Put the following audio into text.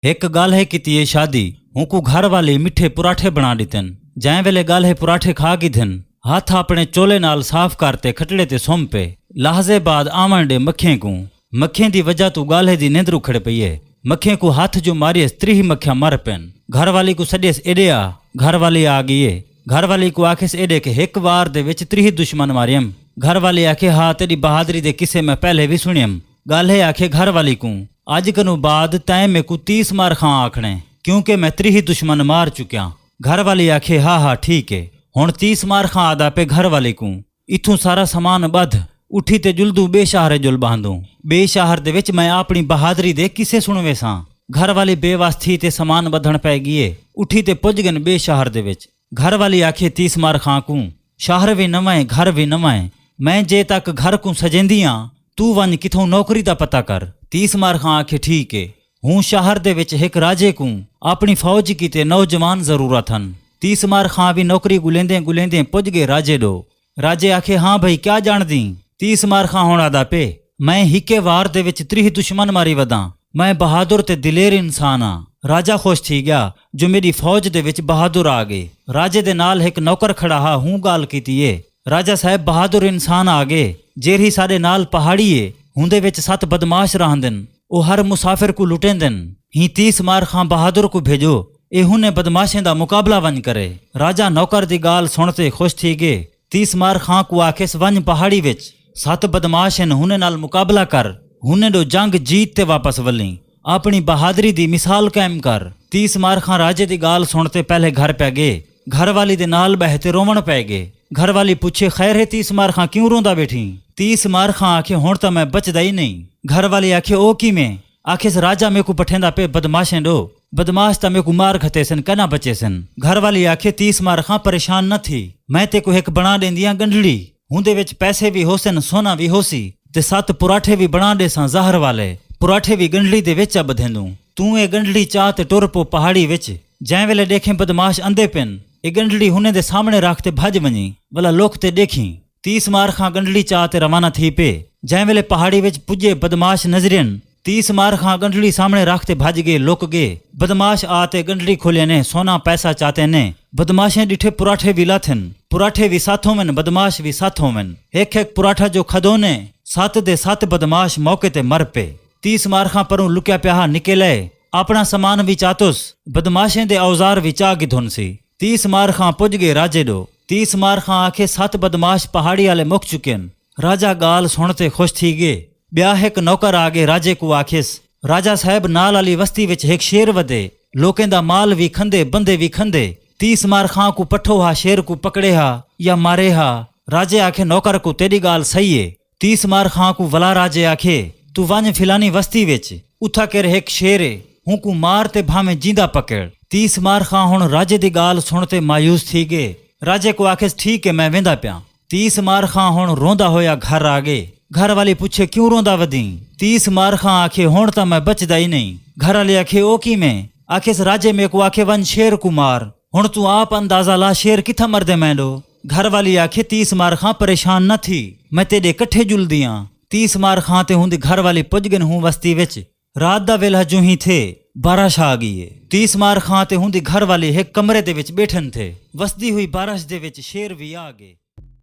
एक गल है कि ये शादी हूँ घर वाले मिठे पराठे बना दितन। जै वेले गल है पराठे खा गिधन हाथ अपने चोले नाल साफ करते खटड़े ते सोम पे लहजे बाद आवन डे मक्खें को मक्खें दी वजह तू गाले दी नींद उखड़ पई है। मक्खें को हाथ जो मारियस 3 मक्खियां मर पेन। घर वाली को सदियस एडे आ घर वाली आ गई है। घर वाली को आखिस एडे के एक वार दे विच 3 दुश्मन मारियम। घर वाली आखे हाँ तेरी बहादुरी दे किस्से मैं पहले भी सुनियम। गल है आखे घर वाली को अज कनु बाद तैं में को 30 मार खां आखने क्योंकि मैं 3 दुश्मन मार चुक्या। घर वाली आखे हाँ हाँ ठीक है हुण 30 मार खां आदा पे। घर वाली को इथों सारा समान बध उठी ते जुलदू बेशहरे जुल बांधू। बेशहर दे विच मैं अपनी बहादुरी दे किसे सुनवे सां। घर वाली बेवास थी ते समान बधण पै गई उठी ते पुज गन बेशहर दे विच। घर वाली आखे 30 मार खां को शहर भी नवां घर भी नवां मैं जे तक घर को सजेंदी हाँ तू वन किथों नौकरी दा पता कर। 30 मार खां आखे ठीक है हूँ शहर दे विच एक राजे को अपनी फौज की ते नौजवान जरूरत हन। 30 मार खां भी नौकरी गुलेंदे गुलेंदे पुज गए राजे दो। राजे आखे हाँ भाई क्या जान दी। 30 मार खां होना दा पे मैं हिके वार दे विच 3 दुश्मन मारी वदा। मैं बहादुर ते दिलेर इंसान हाँ। राजा खुश थी गया जो मेरी फौज दे विच बहादुर आ गए। राजे दे नाल एक नौकर खड़ा हा हूँ गाल कीती है। राजा साहब बहादुर इंसान आ गए जेरी साडे नाल पहाड़ी है हुंदे विच 7 बदमाश रहंदन ओ हर मुसाफिर को लुटेंदन। ही 30 मार खां बहादुर को भेजो ए हुने बदमाशें दा मुकाबला वन करे। राजा नौकर दी गाल सुनते खुश थी गए। 30 मार खां को आखिस वन पहाड़ी विच 7 बदमाश हैं हुने नाल मुकाबला कर हुने दो जंग जीत ते वापस वली अपनी बहादुरी दी मिसाल कायम कर। 30 मार खां राजे दी गाल सुनते पहले घर पै गए। घर वाली दे नाल बहते रोवण पै गए। घर वाली पूछे खैर है 30 मार खां क्यों रोंदा बैठी। 30 मार खां आखे हुण तां मैं बचदा ही नहीं। घर वाली आखे ओ किवें आखिस राजा मेरे को पठेंदा पे बदमाशें दो बदमाश तां मेरे को मार खते सन कहना बचे सन। घर वाली आखे 30 मार खां परेशान न थी मैं ते को एक बना देंदियां गंढड़ी हुंदे विच पैसे भी होसन सोना भी होसी ते 7 पराठे भी बना दे सां जहर वाले पराठे भी गंढड़ी दे विच बधेंदू। तू ए गंढड़ी चाह ते टुर पो पहाड़ी विच जै वेले देखें बदमाश अंधे पिन ए गंढड़ी हुने दे सामने रखते भज वञी भला लोक ते देखी। 30 मार खां गंढड़ी चाह ते रवाना थी पे जै वेले पहाड़ी विच पुजे बदमाश नजरियन 30 मार खां गंढड़ी सामने रखते भज गए लुक गए। बदमाश आते गंढड़ी खोले ने सोना पैसा चाहते ने बदमाशें डिठे पराठे भी लाथन पराठे भी साथों में बदमाश भी साथों में एक पराठा जो खदो ने 7 दे 7 बदमाश मौके ते मर पे। 30 मार खां परों लुक्या प्याहा निकले अपना सामान भी चातुस बदमाशें दे औजार भी चा गिधुन सी। 30 मार खां पुज गए राजे दो। 30 मार खां आखे 7 बदमाश पहाड़ी आले मुक चुकेन। राजा गाल सुनते खुश थी गए। ब्याह एक नौकर आ गए राजे को आखिस राजा साहब नाल आली वस्ती विच एक शेर वधे लोकें दा माल भी खंदे बंदे भी खंदे। 30 मार खां को पठो हा शेर को पकड़े हा या मारे हा। राजे आखे नौकर को तेरी गाल सही है। 30 मार खां को वला राजे आखे तू वंज फिलानी वस्ती विच उथा कर एक शेर है हूँ को मार ते भावें जींदा पकड़। 30 मार खां हुण राजे दी गाल सुनते मायूस थी गए। राजे को आखिस ठीक है मैं वेंदा प्या। 30 मार खां हुण रोंदा होया घर आ गए। घर वाली पूछे क्यों रोंदा वधी। 30 मार खां आखे हुण तां मैं बचदा ही नहीं। घर वाले आखे ओ किवें आखिस राजे मेरे को आखे वन शेर को मार हुण तू आप अंदाजा ला शेर किथा मरदे मैंडो। घर वाली आखे 30 मार खां परेशान न थी मैं तेरे कट्ठे जुलदियां। 30 मार खां ते हुंदी घर वाली पुज गन हूं वस्ती विच रात दा वेला जो ही थे बारिश आ गई है। 30 मार खां ते हुंदी घर वाली एक कमरे दे विच बैठन थे वसदी हुई बारिश दे विच शेर भी आ गए।